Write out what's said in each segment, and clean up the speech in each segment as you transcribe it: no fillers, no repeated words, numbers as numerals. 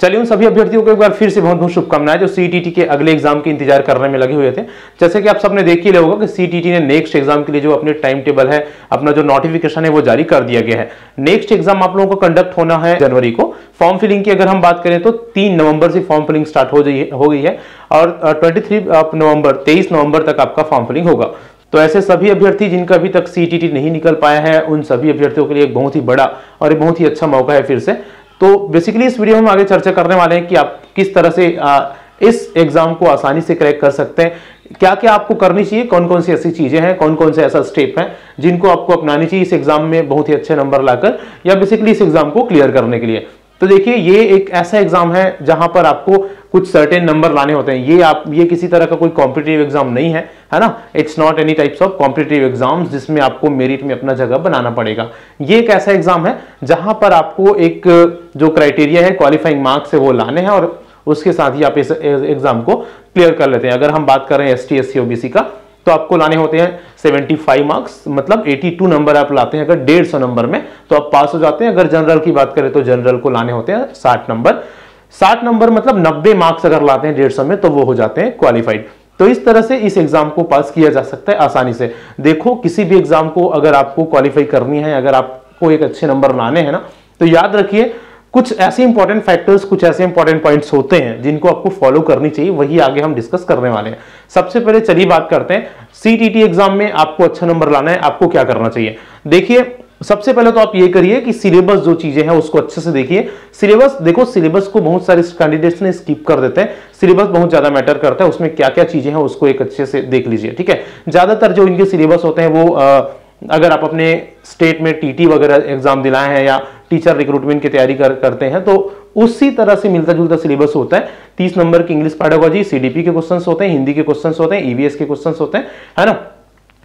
चलिए उन सभी अभ्यर्थियों को एक बार फिर से बहुत बहुत शुभकामनाएं जो सीटीटी के अगले एग्जाम के इंतजार करने में लगे हुए थे। जैसे कि आप सबने देख ही लिया होगा कि सीटीटी ने नेक्स्ट एग्जाम के लिए जो अपने टाइम टेबल है, अपना जो नोटिफिकेशन है वो जारी कर दिया गया है। नेक्स्ट एग्जाम आप लोगों को कंडक्ट होना है जनवरी को। फॉर्म फिलिंग की अगर हम बात करें तो 3 नवंबर से फॉर्म फिलिंग स्टार्ट हो गई है और 23 नवंबर तक आपका फॉर्म फिलिंग होगा। तो ऐसे सभी अभ्यर्थी जिनका अभी तक सीटीटी नहीं निकल पाया है, उन सभी अभ्यर्थियों के लिए एक बहुत ही बड़ा और एक बहुत ही अच्छा मौका है फिर से। तो बेसिकली इस वीडियो में हम आगे चर्चा करने वाले हैं कि आप किस तरह से इस एग्जाम को आसानी से क्रैक कर सकते हैं, क्या क्या आपको करनी चाहिए, कौन कौन सी ऐसी चीजें हैं, कौन कौन से ऐसा स्टेप है जिनको आपको अपनानी चाहिए इस एग्जाम में बहुत ही अच्छे नंबर लाकर या बेसिकली इस एग्जाम को क्लियर करने के लिए। तो देखिए ये एक ऐसा एग्जाम है जहां पर आपको कुछ सर्टेन नंबर लाने होते हैं। ये किसी तरह का कोई कॉम्पिटिटिव एग्जाम नहीं है ना। It's not any types of competitive exams जिसमें आपको मेरिट में अपना जगह बनाना पड़ेगा। ये एक ऐसा एग्जाम है जहां पर आपको एक जो क्राइटेरिया है क्वालिफाइंग मार्क्स है वो लाने हैं और उसके साथ ही आप इस एग्जाम को क्लियर कर लेते हैं। अगर हम बात कर रहे हैं ST SC OBC का तो आपको लाने होते हैं 75 मार्क्स, मतलब 82 नंबर आप लाते हैं। अगर 150 नंबर में तो आप पास हो जाते हैं। अगर जनरल की बात करें तो जनरल को लाने होते हैं 60 नंबर। 60 नंबर मतलब 90 मार्क्स अगर लाते हैं 150 में तो वो हो जाते हैं क्वालिफाइड। तो इस तरह से इस एग्जाम को पास किया जा सकता है आसानी से। देखो किसी भी एग्जाम को अगर आपको क्वालिफाई करनी है, अगर आपको एक अच्छे नंबर लाने हैं ना, तो याद रखिए कुछ ऐसे इंपॉर्टेंट फैक्टर्स, कुछ ऐसे इंपॉर्टेंट पॉइंट्स होते हैं जिनको आपको फॉलो करनी चाहिए। वही आगे हम डिस्कस करने वाले हैं। सबसे पहले चलिए बात करते हैं सीटीटी एग्जाम में आपको अच्छा नंबर लाना है, आपको क्या करना चाहिए। देखिए सबसे पहले तो आप ये करिए कि सिलेबस जो चीजें हैं उसको अच्छे से देखिए। सिलेबस देखो, सिलेबस को बहुत सारे कैंडिडेट्स ने स्किप कर देते हैं। सिलेबस बहुत ज्यादा मैटर करता है, उसमें क्या क्या चीजें हैं उसको एक अच्छे से देख लीजिए, ठीक है। ज्यादातर जो इनके सिलेबस होते हैं वो अगर आप अपने स्टेट में टीटी वगैरह एग्जाम दिलाए हैं या टीचर रिक्रूटमेंट की तैयारी करते हैं तो उसी तरह से मिलता जुलता सिलेबस होता है। 30 नंबर की इंग्लिश पेडागोजी, CDP के क्वेश्चंस होते हैं, हिंदी के क्वेश्चंस होते हैं, EVS के क्वेश्चंस होते हैं, है ना।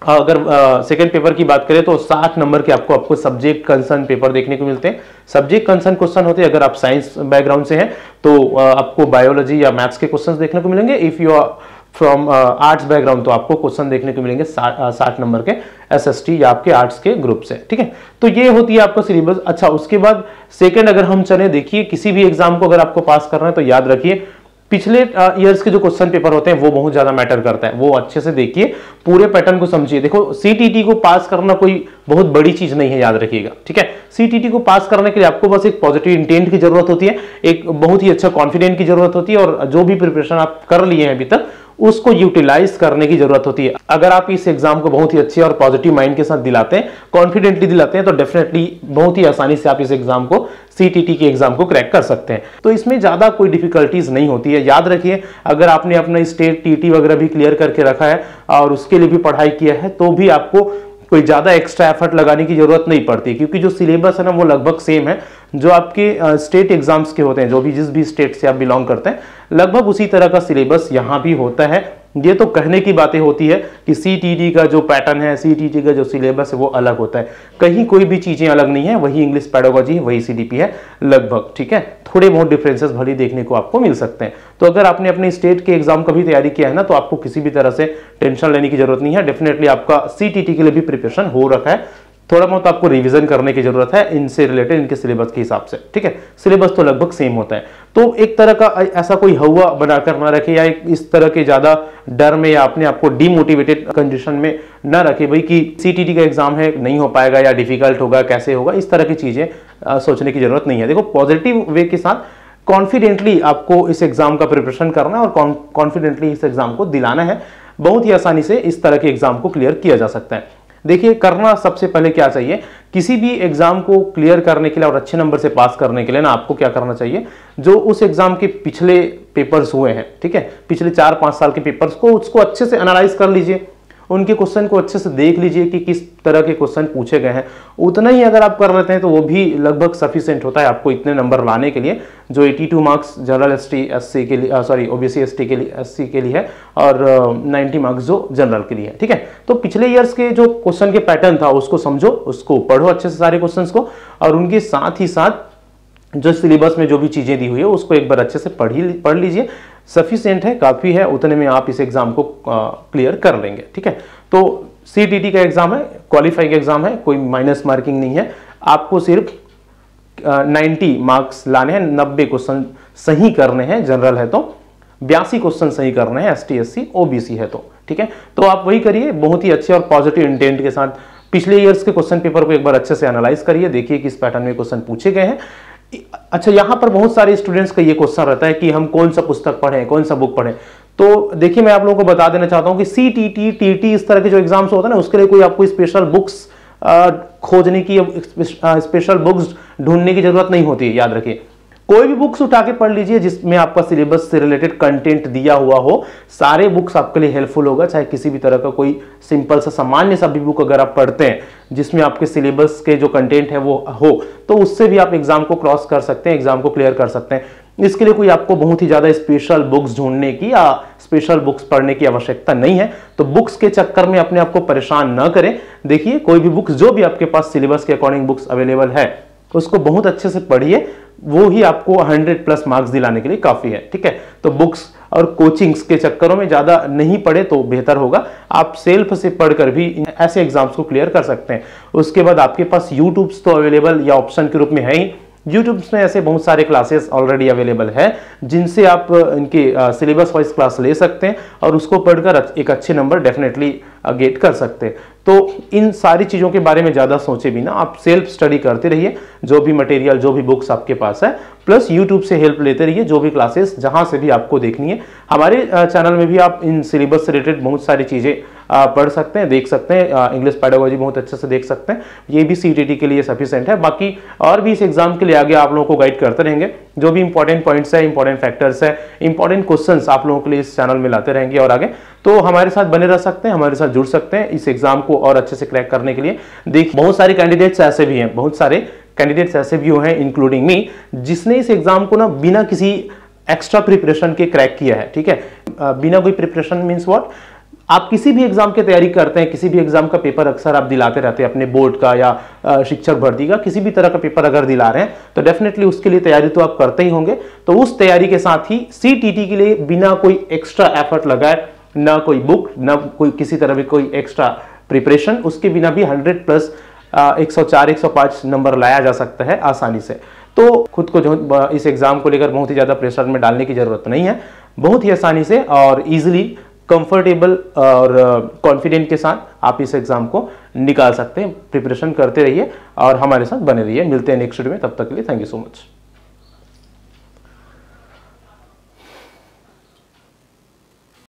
अगर सेकंड पेपर की बात करें तो 60 नंबर के आपको सब्जेक्ट कंसर्न पेपर देखने को मिलते हैं। सब्जेक्ट कंसर्न क्वेश्चन होते हैं। अगर आप साइंस बैकग्राउंड से हैं तो आपको बायोलॉजी या मैथ्स के क्वेश्चंस देखने को मिलेंगे। If you are from arts background तो आपको क्वेश्चन देखने को मिलेंगे 60 नंबर के SST या आपके आर्ट्स के ग्रुप से, ठीक है। तो ये होती है आपका सिलेबस। अच्छा, उसके बाद सेकंड अगर हम चले, देखिए किसी भी एग्जाम को अगर आपको पास करना है तो याद रखिए पिछले ईयर्स के जो क्वेश्चन पेपर होते हैं वो बहुत ज्यादा मैटर करता है। वो अच्छे से देखिए, पूरे पैटर्न को समझिए। देखो सीटीटी को पास करना कोई बहुत बड़ी चीज नहीं है, याद रखिएगा, ठीक है। सीटीटी को पास करने के लिए आपको बस एक पॉजिटिव इंटेंट की जरूरत होती है, एक बहुत ही अच्छा कॉन्फिडेंट की जरूरत होती है और जो भी प्रिपरेशन आप कर लिए हैं अभी तक उसको यूटिलाइज करने की जरूरत होती है। अगर आप इस एग्जाम को बहुत ही अच्छे और पॉजिटिव माइंड के साथ दिलाते हैं, कॉन्फिडेंटली दिलाते हैं, तो डेफिनेटली बहुत ही आसानी से आप इस एग्जाम को, सीटीटी के एग्जाम को क्रैक कर सकते हैं। तो इसमें ज्यादा कोई डिफिकल्टीज नहीं होती है। याद रखिए अगर आपने अपना स्टेट टीटी वगैरह भी क्लियर करके रखा है और उसके लिए भी पढ़ाई किया है तो भी आपको कोई ज्यादा एक्स्ट्रा एफर्ट लगाने की जरूरत नहीं पड़ती, क्योंकि जो सिलेबस है ना वो लगभग सेम है जो आपके स्टेट एग्जाम्स के होते हैं। जो भी जिस भी स्टेट से आप बिलोंग करते हैं लगभग उसी तरह का सिलेबस यहाँ भी होता है। ये तो कहने की बातें होती है कि सीटीटी का जो पैटर्न है, सीटीटी का जो सिलेबस है वो अलग होता है। कहीं कोई भी चीजें अलग नहीं है, वही इंग्लिश पेडागोजी है, वही CDP है लगभग, ठीक है। थोड़े बहुत डिफरेंसेस भले देखने को आपको मिल सकते हैं। तो अगर आपने अपने स्टेट के एग्जाम का भी तैयारी किया है ना तो आपको किसी भी तरह से टेंशन लेने की जरूरत नहीं है। डेफिनेटली आपका सीटीटी के लिए भी प्रिपरेशन हो रखा है। थोड़ा बहुत आपको रिवीजन करने की जरूरत है इनसे रिलेटेड, इनके सिलेबस के हिसाब से, ठीक है। सिलेबस तो लगभग सेम होता है। तो एक तरह का ऐसा कोई हवा बनाकर ना रखे या इस तरह के ज्यादा डर में या अपने आपको डिमोटिवेटेड कंडीशन में ना रखे भाई कि सीटीटी का एग्जाम है नहीं हो पाएगा या डिफिकल्ट होगा, कैसे होगा, इस तरह की चीजें सोचने की जरूरत नहीं है। देखो पॉजिटिव वे के साथ कॉन्फिडेंटली आपको इस एग्जाम का प्रिपरेशन करना है और कॉन्फिडेंटली इस एग्जाम को दिलाना है। बहुत ही आसानी से इस तरह के एग्जाम को क्लियर किया जा सकता है। देखिए करना सबसे पहले क्या चाहिए, किसी भी एग्जाम को क्लियर करने के लिए और अच्छे नंबर से पास करने के लिए ना आपको क्या करना चाहिए, जो उस एग्जाम के पिछले पेपर्स हुए हैं, ठीक है, पिछले 4-5 साल के पेपर्स को उसको अच्छे से एनालाइज कर लीजिए। उनके क्वेश्चन को अच्छे से देख लीजिए कि किस तरह के क्वेश्चन पूछे गए हैं। उतना ही अगर आप कर लेते हैं तो वो भी लगभग सफिशिएंट होता है आपको इतने नंबर लाने के लिए, जो 82 मार्क्स जनरल SC के लिए, OBC ST के लिए, SC के लिए है और 90 मार्क्स जो जनरल के लिए है, ठीक है। तो पिछले ईयर्स के जो क्वेश्चन के पैटर्न था उसको समझो, उसको पढ़ो अच्छे से सारे क्वेश्चन को, और उनके साथ ही साथ जो सिलेबस में जो भी चीजें दी हुई है उसको एक बार अच्छे से पढ़ लीजिए। सफिशिएंट है, काफी है, उतने में आप इस एग्जाम को क्लियर कर लेंगे, ठीक है। तो सीटीटी का एग्जाम है, क्वालिफाइंग एग्जाम है, कोई माइनस मार्किंग नहीं है। आपको सिर्फ 90 मार्क्स लाने हैं, 90 क्वेश्चन सही करने हैं, जनरल है तो 82 क्वेश्चन सही करने हैं, ST SC OBC है तो, ठीक है। तो आप वही करिए बहुत ही अच्छे और पॉजिटिव इंटेंट के साथ। पिछले ईयर्स के क्वेश्चन पेपर को एक बार अच्छे से एनालाइज करिए, देखिए किस पैटर्न में क्वेश्चन पूछे गए हैं। अच्छा, यहां पर बहुत सारे स्टूडेंट्स का ये क्वेश्चन रहता है कि हम कौन सा पुस्तक पढ़ें, कौन सा बुक पढ़ें। तो देखिए, मैं आप लोगों को बता देना चाहता हूं कि CTT TT इस तरह के जो एग्जाम्स होते हैं ना, उसके लिए कोई आपको स्पेशल बुक्स खोजने की, स्पेशल बुक्स ढूंढने की जरूरत नहीं होती है। याद रखिए, कोई भी बुक्स उठा के पढ़ लीजिए जिसमें आपका सिलेबस से रिलेटेड कंटेंट दिया हुआ हो, सारे बुक्स आपके लिए हेल्पफुल होगा। चाहे किसी भी तरह का कोई सिंपल सा सामान्य सा भी बुक अगर आप पढ़ते हैं जिसमें आपके सिलेबस के जो कंटेंट है वो हो, तो उससे भी आप एग्जाम को क्रॉस कर सकते हैं, एग्जाम को क्लियर कर सकते हैं। इसके लिए कोई आपको बहुत ही ज्यादा स्पेशल बुक्स ढूंढने की या स्पेशल बुक्स पढ़ने की आवश्यकता नहीं है। तो बुक्स के चक्कर में अपने आप को परेशान न करें। देखिए, कोई भी बुक्स जो भी आपके पास सिलेबस के अकॉर्डिंग बुक्स अवेलेबल है उसको बहुत अच्छे से पढ़िए, वो ही आपको 100+ मार्क्स दिलाने के लिए काफी है, ठीक है। तो बुक्स और कोचिंग्स के चक्करों में ज्यादा नहीं पढ़े तो बेहतर होगा। आप सेल्फ से पढ़कर भी ऐसे एग्जाम्स को क्लियर कर सकते हैं। उसके बाद आपके पास यूट्यूब्स तो अवेलेबल या ऑप्शन के रूप में है ही। यूट्यूब में ऐसे बहुत सारे क्लासेस ऑलरेडी अवेलेबल है जिनसे आप इनके सिलेबस वाइज क्लास ले सकते हैं और उसको पढ़कर एक अच्छे नंबर डेफिनेटली गेट कर सकते हैं। तो इन सारी चीज़ों के बारे में ज़्यादा सोचे बिना आप सेल्फ स्टडी करते रहिए, जो भी मटेरियल, जो भी बुक्स आपके पास है, प्लस यूट्यूब से हेल्प लेते रहिए, जो भी क्लासेस जहां से भी आपको देखनी है। हमारे चैनल में भी आप इन सिलेबस से रिलेटेड बहुत सारी चीज़ें पढ़ सकते हैं, देख सकते हैं। इंग्लिश पेडागोजी बहुत अच्छे से देख सकते हैं, ये भी CTT के लिए सफिशिएंट है। बाकी और भी इस एग्जाम के लिए आगे आप लोगों को गाइड करते रहेंगे। जो भी इंपॉर्टेंट पॉइंट्स है, इंपॉर्टेंट फैक्टर्स है, इंपॉर्टेंट क्वेश्चंस आप लोगों के लिए इस चैनल में लाते रहेंगे और आगे। तो हमारे साथ बने रह सकते हैं, हमारे साथ जुड़ सकते हैं इस एग्जाम को और अच्छे से क्रैक करने के लिए। देखिए, बहुत सारे कैंडिडेट्स ऐसे भी हैं, बहुत सारे कैंडिडेट्स ऐसे भी हैं इंक्लूडिंग मी, जिसने इस एग्जाम को ना बिना किसी एक्स्ट्रा प्रिपरेशन के क्रैक किया है, ठीक है। बिना कोई प्रिपरेशन मींस व्हाट, आप किसी भी एग्जाम की तैयारी करते हैं, किसी भी एग्जाम का पेपर अक्सर आप दिलाते रहते हैं, अपने बोर्ड का या शिक्षक भर्ती का किसी भी तरह का पेपर अगर दिला रहे हैं तो डेफिनेटली उसके लिए तैयारी तो आप करते ही होंगे। तो उस तैयारी के साथ ही CTT के लिए बिना कोई एक्स्ट्रा एफर्ट लगाए, ना कोई बुक, ना कोई किसी तरह भी कोई एक्स्ट्रा प्रिपरेशन, उसके बिना भी 100+ 104 105 नंबर लाया जा सकता है आसानी से। तो खुद को जो इस एग्जाम को लेकर बहुत ही ज्यादा प्रेशर में डालने की जरूरत नहीं है। बहुत ही आसानी से और इजीली, कंफर्टेबल और कॉन्फिडेंट के साथ आप इस एग्जाम को निकाल सकते हैं। प्रिपरेशन करते रहिए और हमारे साथ बने रहिए। मिलते हैं नेक्स्ट वीडियो में, तब तक के लिए थैंक यू सो मच।